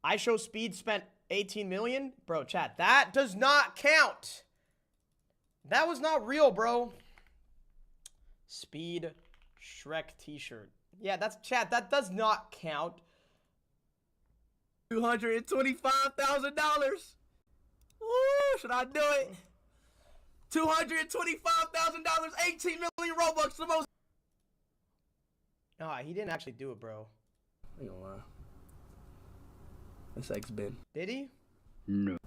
I Show Speed spent 18 million. Bro, chat, that does not count. That was not real, bro. Speed Shrek t-shirt. Yeah, that's chat. That does not count. $225,000. Should I do it? $225,000, 18 million Robux, the most. Nah, he didn't actually do it, bro. I ain't gonna lie. That's X-Ben. Did he? No.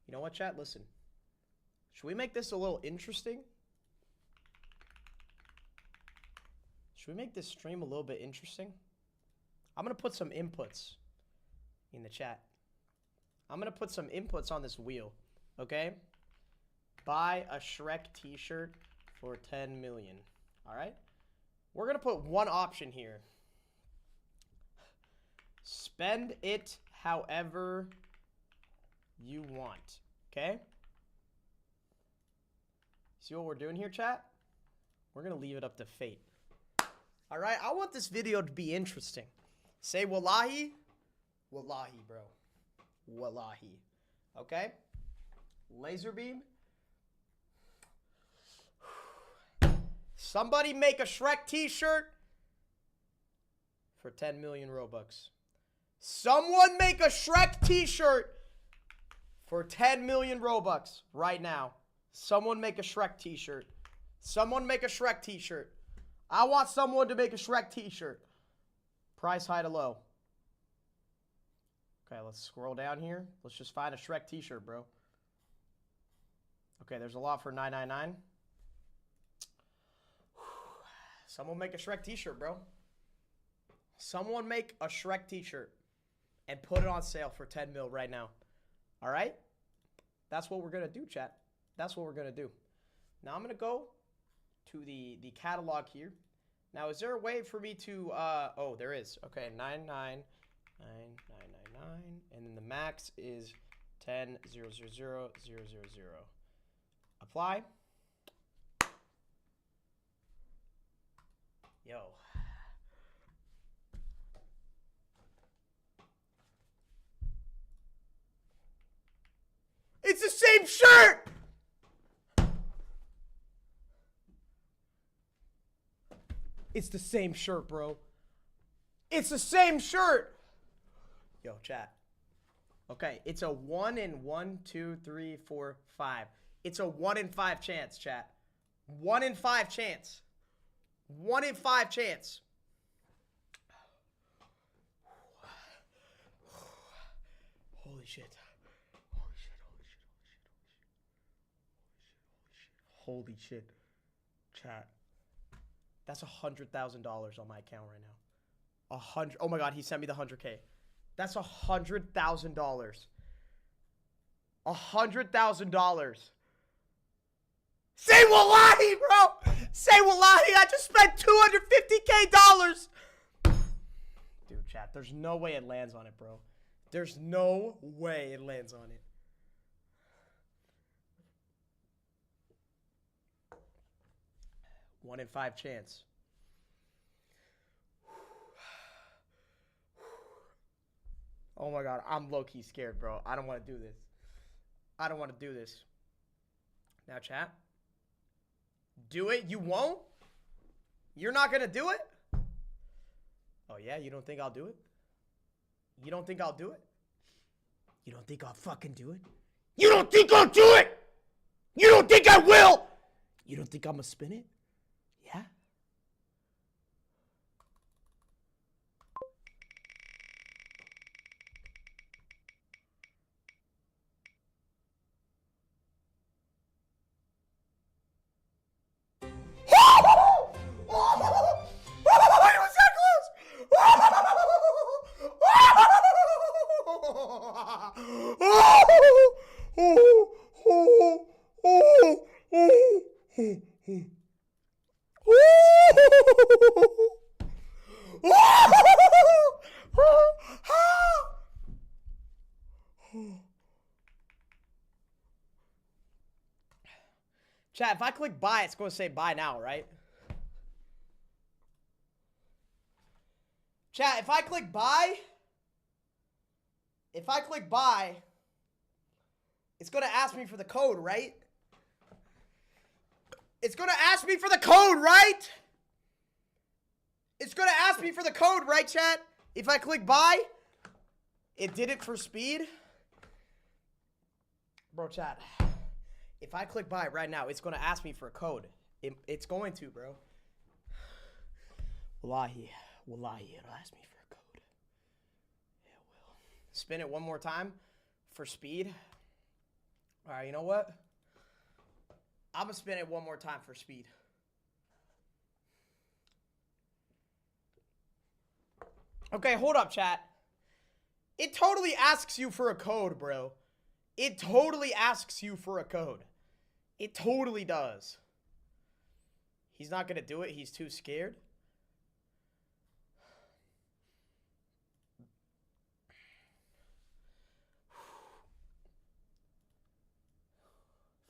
You know what, chat? Listen. Should we make this a little interesting? Should we make this stream a little bit interesting? I'm going to put some inputs in the chat. I'm going to put some inputs on this wheel, okay? Buy a Shrek t-shirt for 10 million, all right? We're going to put one option here. Spend it however you want, okay? See what we're doing here, chat? We're going to leave it up to fate. All right, I want this video to be interesting. Say wallahi. Wallahi, bro. Wallahi. Okay? Laser beam. Somebody make a Shrek t-shirt for 10 million Robux. Someone make a Shrek t-shirt for 10 million Robux right now. Someone make a Shrek t-shirt. Someone make a Shrek t-shirt. I want someone to make a Shrek t-shirt. Price high to low. Okay, let's scroll down here. Let's just find a Shrek t-shirt, bro. Okay, there's a lot for $9.99. Someone make a Shrek t-shirt, bro. Someone make a Shrek t-shirt and put it on sale for 10 mil right now. All right? That's what we're going to do, chat. That's what we're going to do. Now I'm going to go to the catalog here. Now, is there a way for me to, oh, there is. Okay, 99999, and then the max is 10,000,000. Apply. Yo. It's the same shirt! It's the same shirt, bro. It's the same shirt. Yo, chat. Okay, it's a 1 in 1, 2, 3, 4, 5. It's a 1 in 5 chance, chat. 1 in 5 chance. 1 in 5 chance. Holy shit. Holy shit, holy shit, holy shit, holy shit, holy shit, holy shit. Chat. That's $100,000 on my account right now. 100. Oh my God, he sent me the 100K. That's $100,000. $100,000. Say wallahi, bro. Say wallahi. I just spent $250K. Dude, chat. There's no way it lands on it, bro. There's no way it lands on it. One in 5 chance. Oh my God, I'm low-key scared, bro. I don't want to do this. I don't want to do this. Now, chat. Do it? You won't? You're not going to do it? Oh, yeah? You don't think I'll do it? You don't think I'll do it? You don't think I'll fucking do it? You don't think I'll do it? You don't think I will? You don't think I'm going to spin it? Yeah? Chat, if I click buy, it's going to say buy now, right? Chat, if I click buy, it's going to ask me for the code, right? It's going to ask me for the code, right? It's going to ask me for the code, right, chat? If I click buy, it did it for speed. Bro, chat, if I click buy right now, it's going to ask me for a code. It's going to, bro. Wallahi, it'll ask me for a code. It will. Spin it one more time for speed. All right, you know what? I'm going to spin it one more time for speed. Okay, hold up, chat. It totally asks you for a code, bro. It totally asks you for a code. It totally does. He's not going to do it. He's too scared.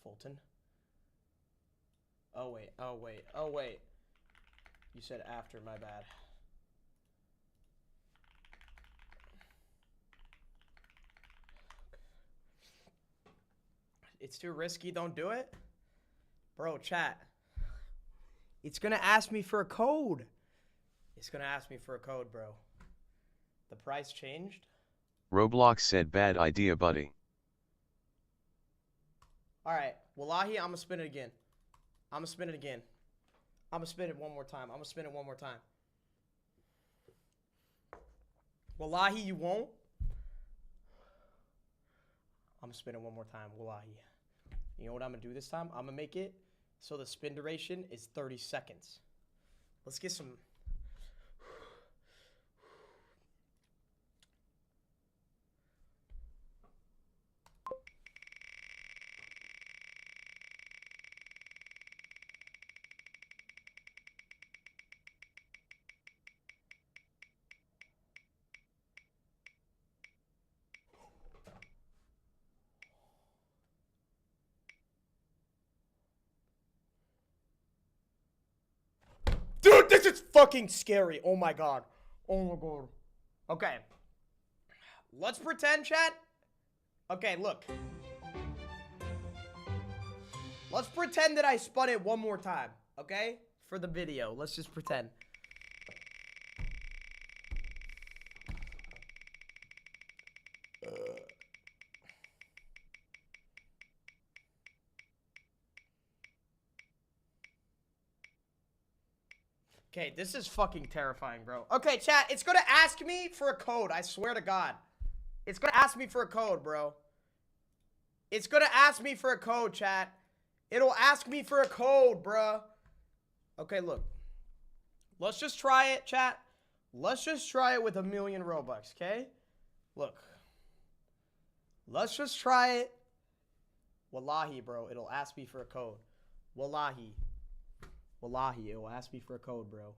Fulton. Oh, wait. You said after, my bad. It's too risky, don't do it? Bro, chat. It's gonna ask me for a code. It's gonna ask me for a code, bro. The price changed? Roblox said bad idea, buddy. Alright, wallahi, I'm gonna spin it again. I'm gonna spin it one more time. Wallahi, you won't? I'm gonna spin it one more time, wallahi. You know what I'm gonna do this time? I'm gonna make it so the spin duration is 30 seconds. Let's get some... Dude, this is fucking scary. Oh my god. Okay. Let's pretend, chat. Okay, look. Let's pretend that I spun it one more time, okay? For the video. Let's just pretend. Okay, this is fucking terrifying, bro. Okay, chat, it's gonna ask me for a code. I swear to God. It's gonna ask me for a code, bro. It's gonna ask me for a code, chat. It'll ask me for a code, bro. Okay, look. Let's just try it, chat. Let's just try it with 1,000,000 Robux, okay? Look. Let's just try it. Wallahi, bro. It'll ask me for a code. Wallahi. Wallahi, it will ask me for a code, bro.